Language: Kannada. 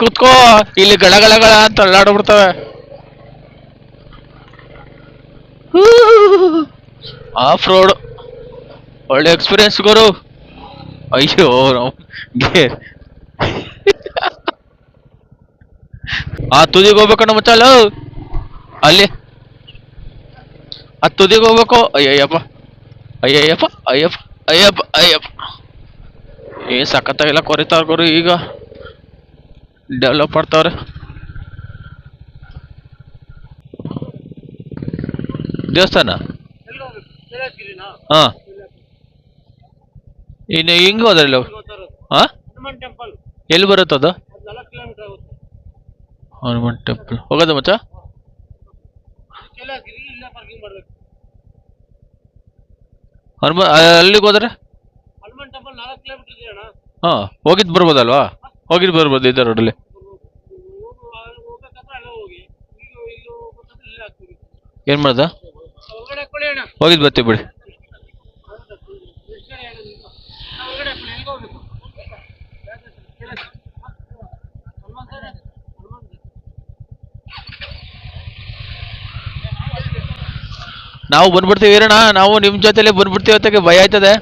ಕುತ್ಕೋ. ಇಲ್ಲಿ ಗಳ ಗಳ ಗಳ ಅಂತ ಅಲ್ಲಾಡ್ಬಿಡ್ತವೆ. ಆಫ್ ರೋಡ್ ಒಳ್ಳೆ ಎಕ್ಸ್ಪೀರಿಯನ್ಸ್ ಗುರು. ಅಯ್ಯೋ ಗೇರ್ ಆ ತುದಿಗೆ ಹೋಗ್ಬೇಕಣ್ಣ ಮಚ್ಚಲ್ಲ. ಅಲ್ಲಿ ಆ ತುದಿಗೆ ಹೋಗ್ಬೇಕು. ಅಯ್ಯಯ್ಯಪ್ಪ ಅಯ್ಯಯ್ಯಪ್ಪ ಅಯ್ಯಪ್ಪ ಅಯ್ಯಪ್ಪ ಅಯ್ಯಪ್ಪ. ಸಖತ್ತಾಗಿಲ್ಲ ಕೊರಿತಾರ ಗುರು. ಈಗ ಡೆವಲಪ್ ಮಾಡ್ತಾವ್ರೆ. ದೇವಸ್ಥಾನ. ಹಾ ಇನ್ನು ಹಿಂಗ ಹೋದ್ರಲ್ಲ. ಹಾ ಎಲ್ಲಿ ಬರುತ್ತದ ಹನುಮಾನ್ ಟೆಂಪಲ್ ಹೋಗೋದ ಮಚ್ಚ. ಹನುಮಾನ್ ಅಲ್ಲಿಗೆ ಹೋದ್ರೆ ಹಾ ಹೋಗಿದ್ ಬರ್ಬೋದಲ್ವಾ. ಹೋಗಿದ್ ಬರ್ಬೋದು ಇದ್ದ ರೋಡಲ್ಲಿ. ಏನ್ ಮಾಡ್ದ ಹೋಗಿದ್ ಬರ್ತೀವಿ ಬಿಡಿ. ನಾವು ಬಂದ್ಬಿಡ್ತೀವಿ ಇರೋಣ. ನಾವು ನಿಮ್ ಜೊತೆಲೆ ಬಂದ್ಬಿಡ್ತೀವಿ. ಹೊತ್ತಿಗೆ ಭಯ ಆಯ್ತದೆ.